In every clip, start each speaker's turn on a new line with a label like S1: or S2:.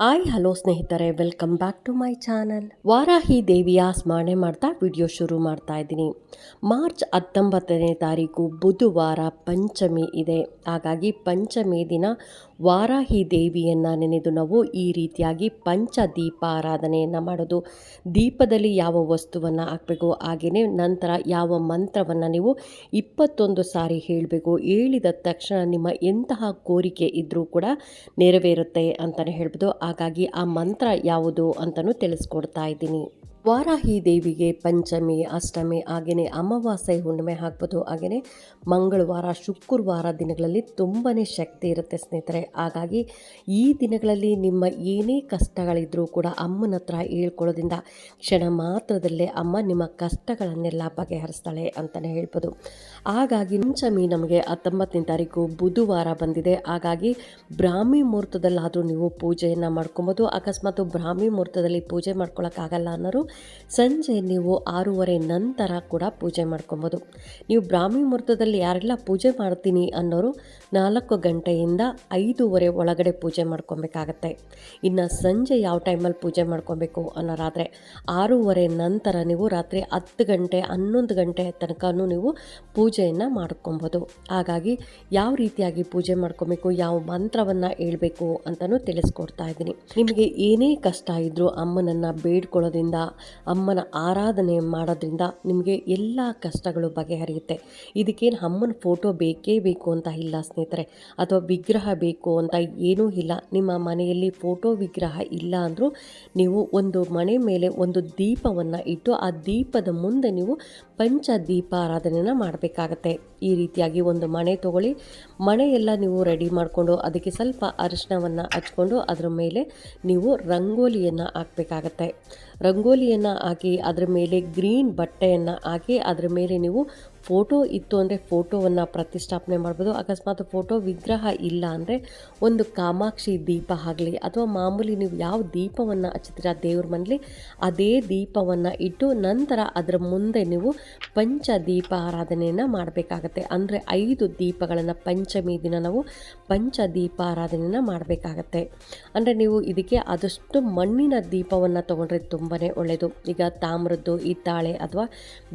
S1: Hi hello ಸ್ನೇಹಿತರೆ, welcome back to my channel. Varahi ದೇವಿಯ ಸ್ಮರಣೆ ಮಾಡ್ತಾ ವಿಡಿಯೋ ಶುರು ಮಾಡ್ತಾ ಇದ್ದೀನಿ. ಮಾರ್ಚ್ 19ನೇ ತಾರೀಕು ಬುಧವಾರ ಪಂಚಮಿ ಇದೆ. ಹಾಗಾಗಿ ಪಂಚಮಿ ದಿನ ವಾರಾಹಿ ದೇವಿಯನ್ನು ನೆನೆದು ನಾವು ಈ ರೀತಿಯಾಗಿ ಪಂಚ ದೀಪ ಆರಾಧನೆಯನ್ನು ಮಾಡೋದು. ದೀಪದಲ್ಲಿ ಯಾವ ವಸ್ತುವನ್ನು ಹಾಕಬೇಕು, ಹಾಗೆಯೇ ನಂತರ ಯಾವ ಮಂತ್ರವನ್ನು ನೀವು 21 ಸಾರಿ ಹೇಳಬೇಕು. ಹೇಳಿದ ತಕ್ಷಣ ನಿಮ್ಮ ಎಂತಹ ಕೋರಿಕೆ ಇದ್ದರೂ ಕೂಡ ನೆರವೇರುತ್ತೆ ಅಂತಲೇ ಹೇಳ್ಬೋದು. ಹಾಗಾಗಿ ಆ ಮಂತ್ರ ಯಾವುದು ಅಂತಲೂ ತಿಳಿಸ್ಕೊಡ್ತಾ ಇದ್ದೀನಿ. ವಾರಾಹಿ ದೇವಿಗೆ ಪಂಚಮಿ, ಅಷ್ಟಮಿ, ಹಾಗೆಯೇ ಅಮಾವಾಸ್ಯೆ, ಹುಣ್ಣಿಮೆ ಹಾಕ್ಬೋದು. ಹಾಗೆಯೇ ಮಂಗಳವಾರ, ಶುಕ್ರವಾರ ದಿನಗಳಲ್ಲಿ ತುಂಬಾ ಶಕ್ತಿ ಇರುತ್ತೆ ಸ್ನೇಹಿತರೆ. ಹಾಗಾಗಿ ಈ ದಿನಗಳಲ್ಲಿ ನಿಮ್ಮ ಏನೇ ಕಷ್ಟಗಳಿದ್ರೂ ಕೂಡ ಅಮ್ಮನ ಹತ್ರ ಹೇಳ್ಕೊಳ್ಳೋದ್ರಿಂದ ಕ್ಷಣ ಮಾತ್ರದಲ್ಲೇ ಅಮ್ಮ ನಿಮ್ಮ ಕಷ್ಟಗಳನ್ನೆಲ್ಲ ಬಗೆಹರಿಸ್ತಾಳೆ ಅಂತಲೇ ಹೇಳ್ಬೋದು. ಹಾಗಾಗಿ ಪಂಚಮಿ ನಮಗೆ 19ನೇ ತಾರೀಕು ಬುಧವಾರ ಬಂದಿದೆ. ಹಾಗಾಗಿ ಬ್ರಾಹ್ಮಿ ಮುಹೂರ್ತದಲ್ಲಾದರೂ ನೀವು ಪೂಜೆಯನ್ನು ಮಾಡ್ಕೊಬೋದು. ಅಕಸ್ಮಾತ್ ಬ್ರಾಹ್ಮಿ ಮುಹೂರ್ತದಲ್ಲಿ ಪೂಜೆ ಮಾಡ್ಕೊಳ್ಳೋಕ್ಕಾಗಲ್ಲ ಅನ್ನೋರು ಸಂಜೆ ನೀವು 6:30 ನಂತರ ಕೂಡ ಪೂಜೆ ಮಾಡ್ಕೊಬೋದು. ನೀವು ಬ್ರಾಹ್ಮಿ ಮುಹೂರ್ತದಲ್ಲಿ ಯಾರೆಲ್ಲ ಪೂಜೆ ಮಾಡ್ತೀನಿ ಅನ್ನೋರು 4 ಗಂಟೆಯಿಂದ 5:30 ಒಳಗಡೆ ಪೂಜೆ ಮಾಡ್ಕೊಬೇಕಾಗತ್ತೆ. ಇನ್ನು ಸಂಜೆ ಯಾವ ಟೈಮಲ್ಲಿ ಪೂಜೆ ಮಾಡ್ಕೊಬೇಕು ಅನ್ನೋರಾದರೆ 6:30 ನಂತರ ನೀವು ರಾತ್ರಿ 10 ಗಂಟೆ 11 ಗಂಟೆ ತನಕನೂ ನೀವು ಪೂಜೆಯನ್ನು ಮಾಡ್ಕೊಬೋದು. ಹಾಗಾಗಿ ಯಾವ ರೀತಿಯಾಗಿ ಪೂಜೆ ಮಾಡ್ಕೊಬೇಕು, ಯಾವ ಮಂತ್ರವನ್ನು ಹೇಳ್ಬೇಕು ಅಂತಲೂ ತಿಳಿಸ್ಕೊಡ್ತಾ ಇದ್ದೀನಿ. ನಿಮಗೆ ಏನೇ ಕಷ್ಟ ಇದ್ದರೂ ಅಮ್ಮನನ್ನು ಬೇಡ್ಕೊಳ್ಳೋದ್ರಿಂದ, ಅಮ್ಮನ ಆರಾಧನೆ ಮಾಡೋದ್ರಿಂದ ನಿಮಗೆ ಎಲ್ಲ ಕಷ್ಟಗಳು ಬಗೆಹರಿಯುತ್ತೆ. ಇದಕ್ಕೇನು ಅಮ್ಮನ ಫೋಟೋ ಬೇಕೇ ಬೇಕು ಅಂತ ಇಲ್ಲ ಸ್ನೇಹಿತರೆ, ಅಥವಾ ವಿಗ್ರಹ ಬೇಕು ಅಂತ ಏನೂ ಇಲ್ಲ. ನಿಮ್ಮ ಮನೆಯಲ್ಲಿ ಫೋಟೋ ವಿಗ್ರಹ ಇಲ್ಲ ಅಂದರೂ ನೀವು ಒಂದು ಮನೆ ಮೇಲೆ ಒಂದು ದೀಪವನ್ನು ಇಟ್ಟು ಆ ದೀಪದ ಮುಂದೆ ನೀವು ಪಂಚ ದೀಪ ಆರಾಧನೆಯನ್ನು ಮಾಡಬೇಕಾಗತ್ತೆ. ಈ ರೀತಿಯಾಗಿ ಒಂದು ಮಣೆ ತೊಗೊಳ್ಳಿ. ಮಣೆಯೆಲ್ಲ ನೀವು ರೆಡಿ ಮಾಡಿಕೊಂಡು ಅದಕ್ಕೆ ಸ್ವಲ್ಪ ಅರಿಶಿಣವನ್ನು ಹಚ್ಕೊಂಡು ಅದರ ಮೇಲೆ ನೀವು ರಂಗೋಲಿಯನ್ನು ಹಾಕಬೇಕಾಗತ್ತೆ. ರಂಗೋಲಿಯನ್ನು ಹಾಕಿ ಅದರ ಮೇಲೆ ಗ್ರೀನ್ ಬಟ್ಟೆಯನ್ನು ಹಾಕಿ ಅದರ ಮೇಲೆ ನೀವು ಫೋಟೋ ಇತ್ತು ಅಂದರೆ ಫೋಟೋವನ್ನು ಪ್ರತಿಷ್ಠಾಪನೆ ಮಾಡ್ಬೋದು. ಅಕಸ್ಮಾತ್ ಫೋಟೋ ವಿಗ್ರಹ ಇಲ್ಲ ಅಂದರೆ ಒಂದು ಕಾಮಾಕ್ಷಿ ದೀಪ ಆಗಲಿ ಅಥವಾ ಮಾಮೂಲಿ ನೀವು ಯಾವ ದೀಪವನ್ನು ಹಚ್ತೀರಾ ದೇವ್ರ ಮನೇಲಿ ಅದೇ ದೀಪವನ್ನು ಇಟ್ಟು ನಂತರ ಅದರ ಮುಂದೆ ನೀವು ಪಂಚ ದೀಪ ಆರಾಧನೆಯನ್ನು ಮಾಡಬೇಕಾಗತ್ತೆ. ಅಂದರೆ 5 ದೀಪಗಳನ್ನು ಪಂಚಮಿ ದಿನ ನಾವು ಪಂಚ ದೀಪ ಆರಾಧನೆಯನ್ನು ಮಾಡಬೇಕಾಗತ್ತೆ. ಅಂದರೆ ನೀವು ಇದಕ್ಕೆ ಆದಷ್ಟು ಮಣ್ಣಿನ ದೀಪವನ್ನು ತೊಗೊಂಡ್ರೆ ತುಂಬಾ ಒಳ್ಳೆಯದು. ಈಗ ತಾಮ್ರದ್ದು, ಹಿತ್ತಾಳೆ ಅಥವಾ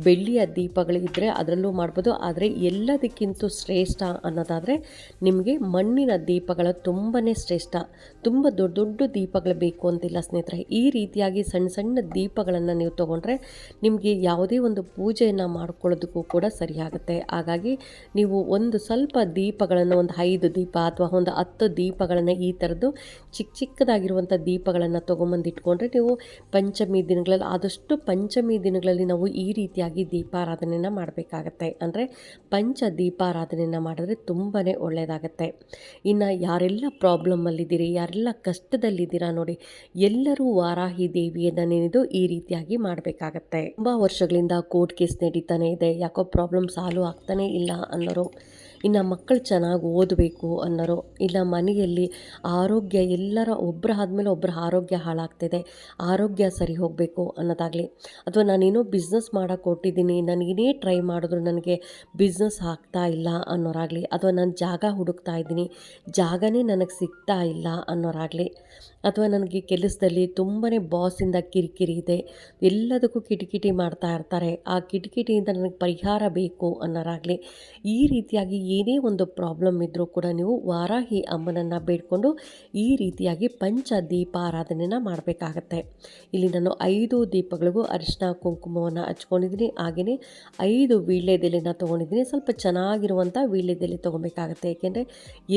S1: ಬೆಳ್ಳಿಯ ದೀಪಗಳು ಇದ್ದರೆ ಅದರಲ್ಲೂ ಮಾಡ್ಬೋದು. ಆದರೆ ಎಲ್ಲದಕ್ಕಿಂತ ಶ್ರೇಷ್ಠ ಅನ್ನೋದಾದರೆ ನಿಮಗೆ ಮಣ್ಣಿನ ದೀಪಗಳು ತುಂಬಾ ಶ್ರೇಷ್ಠ. ತುಂಬ ದೊಡ್ಡ ದೊಡ್ಡ ದೀಪಗಳು ಬೇಕು ಅಂತಿಲ್ಲ ಸ್ನೇಹಿತರೆ. ಈ ರೀತಿಯಾಗಿ ಸಣ್ಣ ಸಣ್ಣ ದೀಪಗಳನ್ನು ನೀವು ತೊಗೊಂಡ್ರೆ ನಿಮಗೆ ಯಾವುದೇ ಒಂದು ಪೂಜೆಯನ್ನು ಮಾಡ್ಕೊಳ್ಳೋದಕ್ಕೂ ಕೂಡ ಸರಿಯಾಗುತ್ತೆ. ಹಾಗಾಗಿ ನೀವು ಒಂದು ಸ್ವಲ್ಪ ದೀಪಗಳನ್ನು, ಒಂದು 5 ದೀಪ ಅಥವಾ ಒಂದು 10 ದೀಪಗಳನ್ನು, ಈ ಥರದ್ದು ಚಿಕ್ಕದಾಗಿರುವಂಥ ದೀಪಗಳನ್ನು ತೊಗೊಂಬಂದು ಇಟ್ಕೊಂಡ್ರೆ ನೀವು ಪಂಚಮಿ ದಿನಗಳಲ್ಲಿ, ಆದಷ್ಟು ಪಂಚಮಿ ದಿನಗಳಲ್ಲಿ ನಾವು ಈ ರೀತಿಯಾಗಿ ದೀಪಾರಾಧನೆಯನ್ನು ಮಾಡಬೇಕಾಗತ್ತೆ. ಅಂದರೆ ಪಂಚ ದೀಪಾರಾಧನೆಯನ್ನು ಮಾಡಿದ್ರೆ ತುಂಬಾ ಒಳ್ಳೆಯದಾಗತ್ತೆ. ಇನ್ನು ಯಾರೆಲ್ಲ ಪ್ರಾಬ್ಲಮ್ಮಲ್ಲಿದ್ದೀರಿ, ಯಾರೆಲ್ಲ ಕಷ್ಟದಲ್ಲಿದ್ದೀರಾ ನೋಡಿ, ಎಲ್ಲರೂ ವಾರಾಹಿ ದೇವಿಯನ್ನು ನೆನೆದು ಈ ರೀತಿಯಾಗಿ ಮಾಡಬೇಕಾಗತ್ತೆ. ತುಂಬ ವರ್ಷಗಳಿಂದ ಕೋರ್ಟ್ ಕೇಸ್ ನಡೀತಾನೆ ಇದೆ, ಯಾಕೋ ಪ್ರಾಬ್ಲಮ್ ಸಾಲ್ವ್ ಆಗ್ತಾನೇ ಇಲ್ಲ ಅನ್ನೋರು, ಇನ್ನು ಮಕ್ಕಳು ಚೆನ್ನಾಗಿ ಓದಬೇಕು ಅನ್ನೋರು, ಇಲ್ಲ ಮನೆಯಲ್ಲಿ ಆರೋಗ್ಯ ಎಲ್ಲರ ಒಬ್ಬರ ಆದಮೇಲೆ ಒಬ್ಬರ ಆರೋಗ್ಯ ಹಾಳಾಗ್ತಿದೆ, ಆರೋಗ್ಯ ಸರಿ ಹೋಗಬೇಕು ಅನ್ನೋದಾಗಲಿ, ಅಥವಾ ನಾನೇನೋ ಬಿಸ್ನೆಸ್ ಮಾಡೋಕ್ಕೆ ಕೊಟ್ಟಿದ್ದೀನಿ, ನನಗೇನೇ ಟ್ರೈ ಮಾಡಿದ್ರು ನನಗೆ ಬಿಸ್ನೆಸ್ ಆಗ್ತಾ ಇಲ್ಲ ಅನ್ನೋರಾಗಲಿ, ಅಥವಾ ನಾನು ಜಾಗ ಹುಡುಕ್ತಾ ಇದ್ದೀನಿ, ಜಾಗನೇ ನನಗೆ ಸಿಗ್ತಾ ಇಲ್ಲ ಅನ್ನೋರಾಗಲಿ, ಅಥವಾ ನನಗೆ ಕೆಲಸದಲ್ಲಿ ತುಂಬಾ ಬಾಸಿಂದ ಕಿರಿಕಿರಿ ಇದೆ, ಎಲ್ಲದಕ್ಕೂ ಕಿಟಿಕಿಟಿ ಮಾಡ್ತಾ ಇರ್ತಾರೆ, ಆ ಕಿಟಿಕಿಟಿಯಿಂದ ನನಗೆ ಪರಿಹಾರ ಬೇಕು ಅನ್ನೋರಾಗಲಿ, ಈ ರೀತಿಯಾಗಿ ಏನೇ ಒಂದು ಪ್ರಾಬ್ಲಮ್ ಇದ್ದರೂ ಕೂಡ ನೀವು ವಾರಾಹಿ ಅಮ್ಮನನ್ನು ಬೇಡಿಕೊಂಡು ಈ ರೀತಿಯಾಗಿ ಪಂಚ ದೀಪ ಆರಾಧನೆಯನ್ನು ಮಾಡಬೇಕಾಗತ್ತೆ. ಇಲ್ಲಿ ನಾನು 5 ದೀಪಗಳಿಗೂ ಅರಿಶಿನ ಕುಂಕುಮವನ್ನು ಹಚ್ಕೊಂಡಿದ್ದೀನಿ. ಹಾಗೆಯೇ 5 ವೀಳ್ಯದೆಲೆನ ತೊಗೊಂಡಿದ್ದೀನಿ. ಸ್ವಲ್ಪ ಚೆನ್ನಾಗಿರುವಂಥ ವೀಳ್ಯದೆಲೆ ತೊಗೊಬೇಕಾಗತ್ತೆ. ಏಕೆಂದರೆ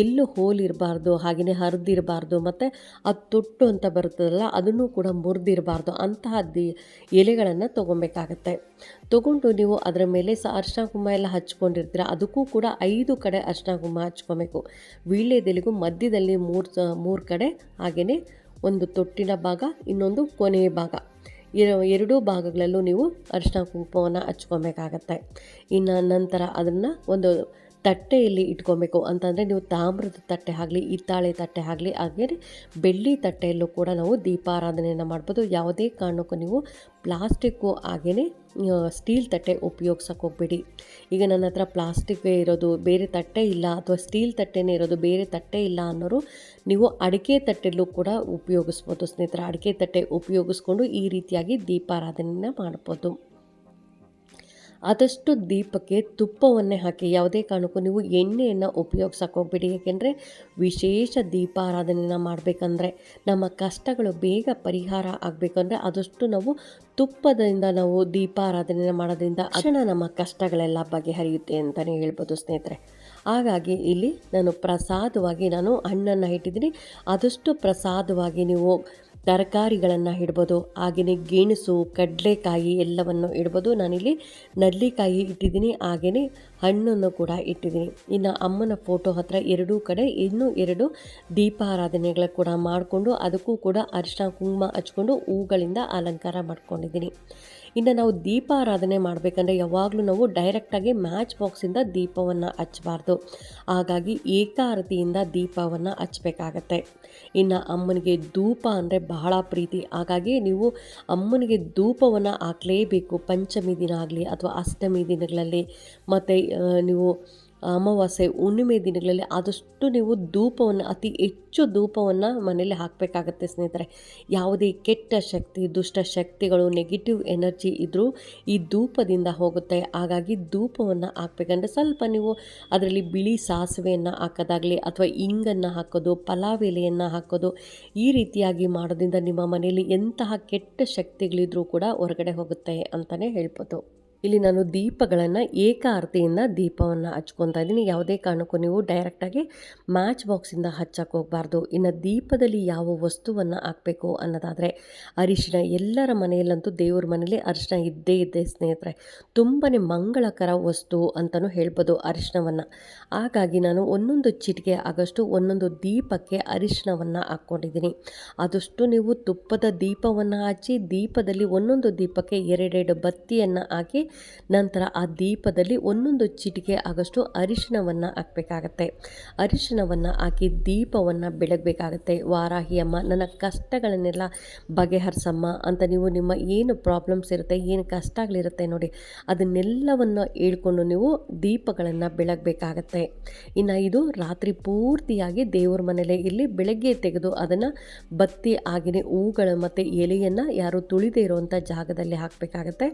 S1: ಎಲ್ಲೂ ಹೋಲ್ ಇರಬಾರ್ದು, ಹಾಗೆಯೇ ಹರಿದಿರಬಾರ್ದು, ಮತ್ತು ಅದು ತೊಟ್ಟು ಅಂತ ಬರುತ್ತದಲ್ಲ ಅದನ್ನು ಕೂಡ ಮುರಿದಿರಬಾರ್ದು, ಅಂತಹ ಎಲೆಗಳನ್ನು ತೊಗೊಬೇಕಾಗತ್ತೆ. ತೊಗೊಂಡು ನೀವು ಅದರ ಮೇಲೆ ಅರಿಶಿನ ಕುಂಕುಮ ಎಲ್ಲ ಹಚ್ಕೊಂಡಿರ್ತೀರ, ಅದಕ್ಕೂ ಕೂಡ 5 ಕಡೆ ಅರಿಶಿನ ಕುಂಕುಮ ಹಚ್ಕೊಬೇಕು. ವೀಳ್ಯದೆಲೆಗೂ ಮಧ್ಯದಲ್ಲಿ 3 ಕಡೆ, ಹಾಗೆಯೇ ಒಂದು ತೊಟ್ಟಿನ ಭಾಗ, ಇನ್ನೊಂದು ಕೊನೆಯ ಭಾಗ, ಎರಡೂ ಭಾಗಗಳಲ್ಲೂ ನೀವು ಅರಿಶಿನ ಕುಂಕುಮವನ್ನು ಹಚ್ಕೊಬೇಕಾಗತ್ತೆ. ಇನ್ನು ನಂತರ ಅದನ್ನು ಒಂದು ತಟ್ಟೆಯಲ್ಲಿ ಇಟ್ಕೊಬೇಕು. ಅಂತಂದರೆ ನೀವು ತಾಮ್ರದ ತಟ್ಟೆ ಆಗಲಿ, ಹಿತ್ತಾಳೆ ತಟ್ಟೆ ಆಗಲಿ, ಹಾಗೆ ಬೆಳ್ಳಿ ತಟ್ಟೆಯಲ್ಲೂ ಕೂಡ ನಾವು ದೀಪಾರಾಧನೆಯನ್ನು ಮಾಡ್ಬೋದು. ಯಾವುದೇ ಕಾರಣಕ್ಕೂ ನೀವು ಪ್ಲಾಸ್ಟಿಕ್ಕು ಹಾಗೆಯೇ ಸ್ಟೀಲ್ ತಟ್ಟೆ ಉಪಯೋಗ್ಸೋಕೆ ಹೋಗ್ಬೇಡಿ. ಈಗ ನನ್ನ ಹತ್ರ ಪ್ಲಾಸ್ಟಿಕ್ಕೇ ಇರೋದು, ಬೇರೆ ತಟ್ಟೆ ಇಲ್ಲ, ಅಥವಾ ಸ್ಟೀಲ್ ತಟ್ಟೆನೇ ಇರೋದು, ಬೇರೆ ತಟ್ಟೆ ಇಲ್ಲ ಅನ್ನೋರು ನೀವು ಅಡಿಕೆ ತಟ್ಟೆಲ್ಲೂ ಕೂಡ ಉಪಯೋಗಿಸ್ಬೋದು ಸ್ನೇಹಿತರೆ. ಅಡಿಕೆ ತಟ್ಟೆ ಉಪಯೋಗಿಸ್ಕೊಂಡು ಈ ರೀತಿಯಾಗಿ ದೀಪಾರಾಧನೆಯನ್ನು ಮಾಡ್ಬೋದು. ಆದಷ್ಟು ದೀಪಕ್ಕೆ ತುಪ್ಪವನ್ನೇ ಹಾಕಿ, ಯಾವುದೇ ಕಾರಣಕ್ಕೂ ನೀವು ಎಣ್ಣೆಯನ್ನು ಉಪಯೋಗ್ಸಕ್ಕೆ ಹೋಗ್ಬೇಡಿ. ಏಕೆಂದರೆ ವಿಶೇಷ ದೀಪಾರಾಧನೆಯನ್ನು ಮಾಡಬೇಕಂದ್ರೆ, ನಮ್ಮ ಕಷ್ಟಗಳು ಬೇಗ ಪರಿಹಾರ ಆಗಬೇಕಂದ್ರೆ ಆದಷ್ಟು ನಾವು ತುಪ್ಪದಿಂದ ನಾವು ದೀಪಾರಾಧನೆಯನ್ನು ಮಾಡೋದ್ರಿಂದ ತಕ್ಷಣ ನಮ್ಮ ಕಷ್ಟಗಳೆಲ್ಲ ಬಗೆಹರಿಯುತ್ತೆ ಅಂತಲೇ ಹೇಳ್ಬೋದು ಸ್ನೇಹಿತರೆ. ಹಾಗಾಗಿ ಇಲ್ಲಿ ನಾನು ಪ್ರಸಾದವಾಗಿ ಹಣ್ಣನ್ನು ಇಟ್ಟಿದ್ದೀನಿ. ಆದಷ್ಟು ಪ್ರಸಾದವಾಗಿ ನೀವು ತರಕಾರಿಗಳನ್ನು ಇಡ್ಬೋದು, ಹಾಗೆಯೇ ಗೆಣಸು, ಕಡಲೆಕಾಯಿ ಎಲ್ಲವನ್ನು ಇಡ್ಬೋದು. ನಾನಿಲ್ಲಿ ನಲ್ಲಿಕಾಯಿ ಇಟ್ಟಿದ್ದೀನಿ, ಹಾಗೆಯೇ ಹಣ್ಣನ್ನು ಕೂಡ ಇಟ್ಟಿದ್ದೀನಿ. ಇನ್ನು ಅಮ್ಮನ ಫೋಟೋ ಹತ್ರ ಎರಡೂ ಕಡೆ ಇನ್ನೂ 2 ದೀಪಾರಾಧನೆಗಳ ಕೂಡ ಮಾಡಿಕೊಂಡು ಅದಕ್ಕೂ ಕೂಡ ಅರಿಶಿನ ಕುಂಕುಮ ಹಚ್ಕೊಂಡು ಹೂಗಳಿಂದ ಅಲಂಕಾರ ಮಾಡ್ಕೊಂಡಿದ್ದೀನಿ. ಇನ್ನು ನಾವು ದೀಪಾರಾಧನೆ ಮಾಡಬೇಕಂದ್ರೆ ಯಾವಾಗಲೂ ನಾವು ಡೈರೆಕ್ಟಾಗಿ ಮ್ಯಾಚ್ ಬಾಕ್ಸಿಂದ ದೀಪವನ್ನು ಹಚ್ಚಬಾರ್ದು. ಹಾಗಾಗಿ ಏಕಾರತಿಯಿಂದ ದೀಪವನ್ನು ಹಚ್ಚಬೇಕಾಗತ್ತೆ. ಇನ್ನು ಅಮ್ಮನಿಗೆ ಧೂಪ ಅಂದರೆ ಬಹಳ ಪ್ರೀತಿ. ಹಾಗಾಗಿ ನೀವು ಅಮ್ಮನಿಗೆ ಧೂಪವನ್ನು ಹಾಕಲೇಬೇಕು. ಪಂಚಮಿ ದಿನ ಆಗಲಿ ಅಥವಾ ಅಷ್ಟಮಿ ದಿನಗಳಲ್ಲಿ, ಮತ್ತು ನೀವು ಅಮಾವಾಸ್ಯೆ, ಹುಣ್ಣಿಮೆ ದಿನಗಳಲ್ಲಿ ಆದಷ್ಟು ನೀವು ಧೂಪವನ್ನು, ಅತಿ ಹೆಚ್ಚು ಧೂಪವನ್ನು ಮನೆಯಲ್ಲಿ ಹಾಕಬೇಕಾಗತ್ತೆ ಸ್ನೇಹಿತರೆ. ಯಾವುದೇ ಕೆಟ್ಟ ಶಕ್ತಿ, ದುಷ್ಟ ಶಕ್ತಿಗಳು, ನೆಗೆಟಿವ್ ಎನರ್ಜಿ ಇದ್ದರೂ ಈ ಧೂಪದಿಂದ ಹೋಗುತ್ತೆ. ಹಾಗಾಗಿ ಧೂಪವನ್ನು ಹಾಕಬೇಕಂದ್ರೆ ಸ್ವಲ್ಪ ನೀವು ಅದರಲ್ಲಿ ಬಿಳಿ ಸಾಸಿವೆಯನ್ನು ಹಾಕೋದಾಗಲಿ ಅಥವಾ ಇಂಗನ್ನು ಹಾಕೋದು, ಪಲಾವ್ ಎಲೆಯನ್ನು ಹಾಕೋದು, ಈ ರೀತಿಯಾಗಿ ಮಾಡೋದ್ರಿಂದ ನಿಮ್ಮ ಮನೆಯಲ್ಲಿ ಎಂತಹ ಕೆಟ್ಟ ಶಕ್ತಿಗಳಿದ್ರೂ ಕೂಡ ಹೊರಗಡೆ ಹೋಗುತ್ತೆ ಅಂತಲೇ ಹೇಳ್ಬೋದು. ಇಲ್ಲಿ ನಾನು ದೀಪಗಳನ್ನು ಏಕಾರತಿಯಿಂದ ದೀಪವನ್ನು ಹಚ್ಕೊತಾ ಇದ್ದೀನಿ. ಯಾವುದೇ ಕಾರಣಕ್ಕೂ ನೀವು ಡೈರೆಕ್ಟಾಗಿ ಮ್ಯಾಚ್ ಬಾಕ್ಸಿಂದ ಹಚ್ಚಕ್ಕೆ ಹೋಗಬಾರ್ದು. ಇನ್ನು ದೀಪದಲ್ಲಿ ಯಾವ ವಸ್ತುವನ್ನು ಹಾಕಬೇಕು ಅನ್ನೋದಾದರೆ ಅರಿಶಿನ. ಎಲ್ಲರ ಮನೆಯಲ್ಲಂತೂ ದೇವ್ರ ಮನೇಲಿ ಅರಿಶಿನ ಇದ್ದೇ ಇದೆ ಸ್ನೇಹಿತರೆ. ತುಂಬಾ ಮಂಗಳಕರ ವಸ್ತು ಅಂತಲೂ ಹೇಳ್ಬೋದು ಅರಿಶಿನವನ್ನು. ಹಾಗಾಗಿ ನಾನು ಒಂದೊಂದು ಚಿಟಿಕೆ ಆಗಷ್ಟು ಒಂದೊಂದು ದೀಪಕ್ಕೆ ಅರಿಶಿನವನ್ನು ಹಾಕ್ಕೊಂಡಿದ್ದೀನಿ. ಆದಷ್ಟು ನೀವು ತುಪ್ಪದ ದೀಪವನ್ನು ಹಚ್ಚಿ, ದೀಪದಲ್ಲಿ ಒಂದೊಂದು ದೀಪಕ್ಕೆ 2 ಬತ್ತಿಯನ್ನು ಹಾಕಿ, ನಂತರ ಆ ದೀಪದಲ್ಲಿ ಒಂದೊಂದು ಚಿಟಿಕೆ ಆಗಷ್ಟು ಅರಿಶಿನವನ್ನು ಹಾಕಬೇಕಾಗತ್ತೆ. ಅರಿಶಿನವನ್ನು ಹಾಕಿ ದೀಪವನ್ನು ಬೆಳಗಬೇಕಾಗತ್ತೆ. ವಾರಾಹಿ ಅಮ್ಮ ನನ್ನ ಕಷ್ಟಗಳನ್ನೆಲ್ಲ ಬಗೆಹರಿಸಮ್ಮ ಅಂತ ನೀವು ನಿಮ್ಮ ಏನು ಪ್ರಾಬ್ಲಮ್ಸ್ ಇರುತ್ತೆ, ಏನು ಕಷ್ಟಗಳಿರುತ್ತೆ ನೋಡಿ, ಅದನ್ನೆಲ್ಲವನ್ನು ಹೇಳ್ಕೊಂಡು ನೀವು ದೀಪಗಳನ್ನು ಬೆಳಗಬೇಕಾಗತ್ತೆ. ಇನ್ನು ಇದು ರಾತ್ರಿ ಪೂರ್ತಿಯಾಗಿ ದೇವ್ರ ಮನೇಲೆ ಇಲ್ಲಿ ಬೆಳಗ್ಗೆ ತೆಗೆದು ಅದನ್ನು ಬತ್ತಿ ಆಗಿನೇ ಹೂಗಳು ಮತ್ತು ಎಲೆಯನ್ನು ಯಾರು ತುಳಿದೇ ಇರುವಂಥ ಜಾಗದಲ್ಲಿ ಹಾಕಬೇಕಾಗತ್ತೆ.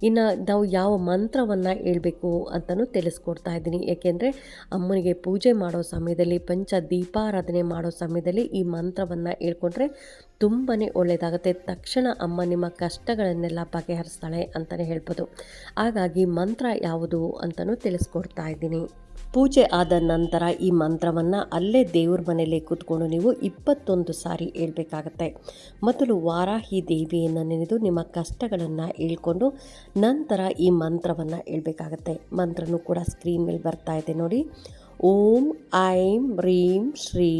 S1: ಇನ್ನು ನಾವು ಯಾವ ಮಂತ್ರವನ್ನು ಹೇಳ್ಬೇಕು ಅಂತಲೂ ತಿಳಿಸ್ಕೊಡ್ತಾ ಇದ್ದೀನಿ. ಏಕೆಂದರೆ ಅಮ್ಮನಿಗೆ ಪೂಜೆ ಮಾಡೋ ಸಮಯದಲ್ಲಿ, ಪಂಚ ದೀಪಾರಾಧನೆ ಮಾಡೋ ಸಮಯದಲ್ಲಿ ಈ ಮಂತ್ರವನ್ನು ಹೇಳ್ಕೊಂಡ್ರೆ ತುಂಬಾ ಒಳ್ಳೆಯದಾಗುತ್ತೆ. ತಕ್ಷಣ ಅಮ್ಮ ನಿಮ್ಮ ಕಷ್ಟಗಳನ್ನೆಲ್ಲ ಬಗೆಹರಿಸ್ತಾಳೆ ಅಂತಲೇ ಹೇಳ್ಬೋದು. ಹಾಗಾಗಿ ಮಂತ್ರ ಯಾವುದು ಅಂತಲೂ ತಿಳಿಸ್ಕೊಡ್ತಾ ಇದ್ದೀನಿ. ಪೂಜೆ ಆದ ನಂತರ ಈ ಮಂತ್ರವನ್ನು ಅಲ್ಲೇ ದೇವ್ರ ಮನೆಯಲ್ಲೇ ಕೂತ್ಕೊಂಡು ನೀವು 21 ಸಾರಿ ಹೇಳ್ಬೇಕಾಗತ್ತೆ. ಮೊದಲು ವಾರಾಹಿ ದೇವಿಯನ್ನು ನೆನೆದು ನಿಮ್ಮ ಕಷ್ಟಗಳನ್ನು ಹೇಳ್ಕೊಂಡು ನಂತರ ಈ ಮಂತ್ರವನ್ನು ಹೇಳ್ಬೇಕಾಗತ್ತೆ. ಮಂತ್ರನೂ ಕೂಡ ಸ್ಕ್ರೀನ್ ಮೇಲೆ ಬರ್ತಾ ಇದೆ ನೋಡಿ. ಓಂ ಐಂ ರೀಂ ಶ್ರೀ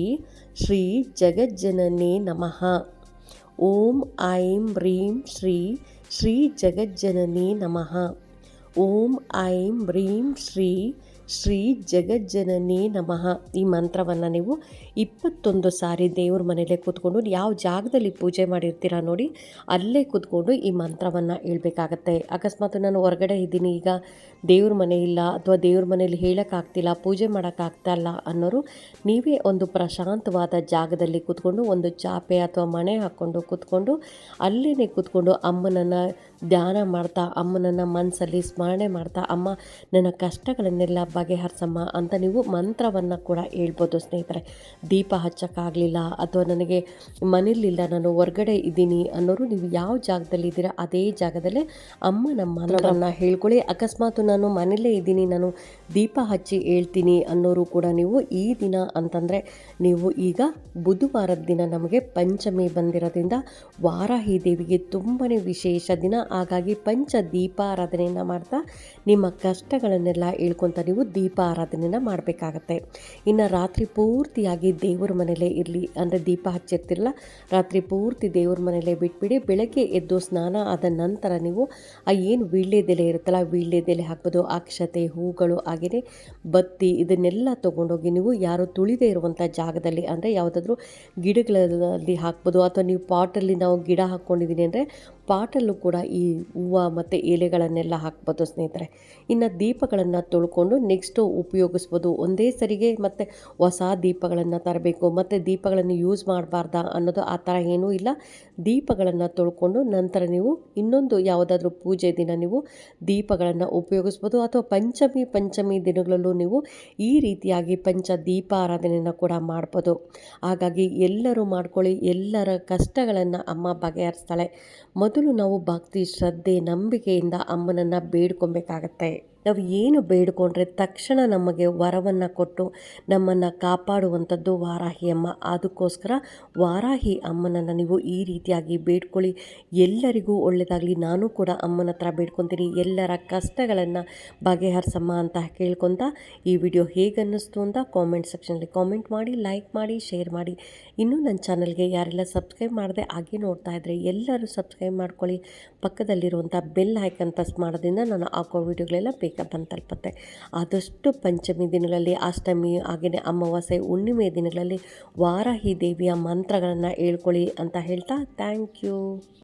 S1: ಶ್ರೀ ಜಗಜ್ಜನನೇ ನಮಃ. ಓಂ ಐಂ ರೀಂ ಶ್ರೀ ಶ್ರೀ ಜಗಜ್ಜನನೇ ನಮಃ. ಓಂ ಐಂ ರೀಂ ಶ್ರೀ ಶ್ರೀ ಜಗಜ್ಜನನೇ ನಮಃ. ಈ ಮಂತ್ರವನ್ನು ನೀವು 21 ಸಾರಿ ದೇವ್ರ ಮನೆಯಲ್ಲೇ ಕೂತ್ಕೊಂಡು, ಯಾವ ಜಾಗದಲ್ಲಿ ಪೂಜೆ ಮಾಡಿರ್ತೀರ ನೋಡಿ ಅಲ್ಲೇ ಕೂತ್ಕೊಂಡು ಈ ಮಂತ್ರವನ್ನು ಹೇಳ್ಬೇಕಾಗತ್ತೆ. ಅಕಸ್ಮಾತ್ ನಾನು ಹೊರಗಡೆ ಇದ್ದೀನಿ, ಈಗ ದೇವ್ರ ಮನೆ ಇಲ್ಲ ಅಥವಾ ದೇವ್ರ ಮನೇಲಿ ಹೇಳೋಕ್ಕಾಗ್ತಿಲ್ಲ, ಪೂಜೆ ಮಾಡೋಕ್ಕಾಗ್ತಾಯಿಲ್ಲ ಅನ್ನೋರು ನೀವೇ ಒಂದು ಪ್ರಶಾಂತವಾದ ಜಾಗದಲ್ಲಿ ಕೂತ್ಕೊಂಡು ಒಂದು ಚಾಪೆ ಅಥವಾ ಮಣೆ ಹಾಕ್ಕೊಂಡು ಕೂತ್ಕೊಂಡು ಅಲ್ಲೇ ಕೂತ್ಕೊಂಡು ಅಮ್ಮನನ್ನು ಧ್ಯಾನ ಮಾಡ್ತಾ, ಅಮ್ಮನನ್ನು ಮನಸ್ಸಲ್ಲಿ ಸ್ಮರಣೆ ಮಾಡ್ತಾ, ಅಮ್ಮ ನನ್ನ ಕಷ್ಟಗಳನ್ನೆಲ್ಲ ಬಗೆಹರಿಸಮ್ಮ ಅಂತ ನೀವು ಮಂತ್ರವನ್ನು ಕೂಡ ಹೇಳ್ಬೋದು ಸ್ನೇಹಿತರೆ. ದೀಪ ಹಚ್ಚೋಕ್ಕಾಗಲಿಲ್ಲ ಅಥವಾ ನನಗೆ ಮನೇಲಿಲ್ಲ, ನಾನು ಹೊರಗಡೆ ಇದ್ದೀನಿ ಅನ್ನೋರು ನೀವು ಯಾವ ಜಾಗದಲ್ಲಿ ಇದ್ದೀರಾ ಅದೇ ಜಾಗದಲ್ಲೇ ಅಮ್ಮನ ಮಂತ್ರವನ್ನು ಹೇಳ್ಕೊಳ್ಳಿ. ಅಕಸ್ಮಾತ್ ನಾನು ಮನೇಲೇ ಇದ್ದೀನಿ, ನಾನು ದೀಪ ಹಚ್ಚಿ ಹೇಳ್ತೀನಿ ಅನ್ನೋರು ಕೂಡ ನೀವು ಈ ದಿನ ಅಂತಂದರೆ ನೀವು ಈಗ ಬುಧವಾರದ ದಿನ ನಮಗೆ ಪಂಚಮಿ ಬಂದಿರೋದ್ರಿಂದ ವಾರಾಹಿ ದೇವಿಗೆ ತುಂಬಾ ವಿಶೇಷ ದಿನ. ಹಾಗಾಗಿ ಪಂಚ ದೀಪಾರಾಧನೆಯನ್ನು ಮಾಡ್ತಾ ನಿಮ್ಮ ಕಷ್ಟಗಳನ್ನೆಲ್ಲ ಹೇಳ್ಕೊತ ನೀವು ದೀಪಾರಾಧನೆಯನ್ನು ಮಾಡಬೇಕಾಗತ್ತೆ. ಇನ್ನು ರಾತ್ರಿ ಪೂರ್ತಿಯಾಗಿ ದೇವರ ಮನೆಯಲ್ಲೇ ಇರಲಿ. ಅಂದರೆ ದೀಪ ಹಚ್ಚಿರ್ತಿರಲ್ಲ, ರಾತ್ರಿ ಪೂರ್ತಿ ದೇವ್ರ ಮನೆಯಲ್ಲೇ ಬಿಟ್ಬಿಡಿ. ಬೆಳಗ್ಗೆ ಎದ್ದು ಸ್ನಾನ ಆದ ನಂತರ ನೀವು ಏನು ವೀಳ್ಯದೆಲೆ ಇರುತ್ತಲ್ಲ, ವೀಳ್ಯದೆಲೆ ಹಾಕ್ಬೋದು, ಅಕ್ಷತೆ, ಹೂಗಳು, ಹಾಗೆಯೇ ಬತ್ತಿ ಇದನ್ನೆಲ್ಲ ತೊಗೊಂಡೋಗಿ ನೀವು ಯಾರು ತುಳಿದೇ ಇರುವಂಥ ಜಾಗದಲ್ಲಿ, ಅಂದರೆ ಯಾವುದಾದ್ರೂ ಗಿಡಗಳಲ್ಲಿ ಹಾಕ್ಬೋದು, ಅಥವಾ ನೀವು ಪಾಟಲ್ಲಿ ನಾವು ಗಿಡ ಹಾಕ್ಕೊಂಡಿದ್ದೀನಿ ಅಂದರೆ ಪಾಟಲ್ಲೂ ಕೂಡ ಈ ಹೂವು ಮತ್ತು ಎಲೆಗಳನ್ನೆಲ್ಲ ಹಾಕ್ಬೋದು ಸ್ನೇಹಿತರೆ. ಇನ್ನು ದೀಪಗಳನ್ನು ತೊಳ್ಕೊಂಡು ನೆಕ್ಸ್ಟು ಉಪಯೋಗಿಸ್ಬೋದು. ಒಂದೇ ಸರಿಗೆ ಮತ್ತು ಹೊಸ ದೀಪಗಳನ್ನು ತರಬೇಕು ಮತ್ತು ದೀಪಗಳನ್ನು ಯೂಸ್ ಮಾಡಬಾರ್ದಾ ಅನ್ನೋದು ಆ ಥರ ಏನೂ ಇಲ್ಲ. ದೀಪಗಳನ್ನು ತೊಳ್ಕೊಂಡು ನಂತರ ನೀವು ಇನ್ನೊಂದು ಯಾವುದಾದ್ರೂ ಪೂಜೆ ದಿನ ನೀವು ದೀಪಗಳನ್ನು ಉಪಯೋಗಿಸ್ಬೋದು, ಅಥವಾ ಪಂಚಮಿ ದಿನಗಳಲ್ಲೂ ನೀವು ಈ ರೀತಿಯಾಗಿ ಪಂಚ ದೀಪಾರಾಧನೆಯನ್ನು ಕೂಡ ಮಾಡ್ಬೋದು. ಹಾಗಾಗಿ ಎಲ್ಲರೂ ಮಾಡ್ಕೊಳ್ಳಿ, ಎಲ್ಲರ ಕಷ್ಟಗಳನ್ನು ಅಮ್ಮ ಬಗೆಹರಿಸ್ತಾಳೆ. ಮೊದಲು ನಾವು ಭಕ್ತಿ, ಶ್ರದ್ಧೆ, ನಂಬಿಕೆಯಿಂದ ಅಮ್ಮನನ್ನು ಬೇಡ್ಕೊಬೇಕಾಗತ್ತೆ. ನಾವು ಏನು ಬೇಡಿಕೊಂಡ್ರೆ ತಕ್ಷಣ ನಮಗೆ ವರವನ್ನು ಕೊಟ್ಟು ನಮ್ಮನ್ನು ಕಾಪಾಡುವಂಥದ್ದು ವಾರಾಹಿ ಅಮ್ಮ. ಅದಕ್ಕೋಸ್ಕರ ವಾರಾಹಿ ಅಮ್ಮನನ್ನು ನೀವು ಈ ರೀತಿಯಾಗಿ ಬೇಡ್ಕೊಳ್ಳಿ. ಎಲ್ಲರಿಗೂ ಒಳ್ಳೆಯದಾಗಲಿ. ನಾನು ಕೂಡ ಅಮ್ಮನ ಹತ್ರ ಬೇಡ್ಕೊತೀನಿ, ಎಲ್ಲರ ಕಷ್ಟಗಳನ್ನು ಬಗೆಹರಿಸಮ್ಮ ಅಂತ ಕೇಳ್ಕೊತ ಈ ವಿಡಿಯೋ ಹೇಗನ್ನಿಸ್ತು ಅಂತ ಕಾಮೆಂಟ್ ಸೆಕ್ಷನಲ್ಲಿ ಕಾಮೆಂಟ್ ಮಾಡಿ, ಲೈಕ್ ಮಾಡಿ, ಶೇರ್ ಮಾಡಿ. ಇನ್ನೂ ನನ್ನ ಚಾನಲ್ಗೆ ಯಾರೆಲ್ಲ ಸಬ್ಸ್ಕ್ರೈಬ್ ಮಾಡದೆ ಹಾಗೆ ನೋಡ್ತಾ ಇದ್ದರೆ ಎಲ್ಲರೂ ಸಬ್ಸ್ಕ್ರೈಬ್ ಮಾಡ್ಕೊಳ್ಳಿ. ಪಕ್ಕದಲ್ಲಿರುವಂಥ ಬೆಲ್ ಐಕನ್ ಪ್ರೆಸ್ ಮಾಡೋದ್ರಿಂದ ನಾನು ಹಾಕೋ ವಿಡಿಯೋಗಳೆಲ್ಲ ಬೇಗ ಬಂದು ತಲುಪುತ್ತೆ. ಆದಷ್ಟು ಪಂಚಮಿ ದಿನಗಳಲ್ಲಿ, ಅಷ್ಟಮಿ, ಹಾಗೆಯೇ ಅಮಾವಾಸ್ಯೆ, ಹುಣ್ಣಿಮೆ ದಿನಗಳಲ್ಲಿ ವಾರಾಹಿ ದೇವಿಯ ಮಂತ್ರಗಳನ್ನು ಹೇಳ್ಕೊಳ್ಳಿ ಅಂತ ಹೇಳ್ತಾ ಥ್ಯಾಂಕ್ ಯು.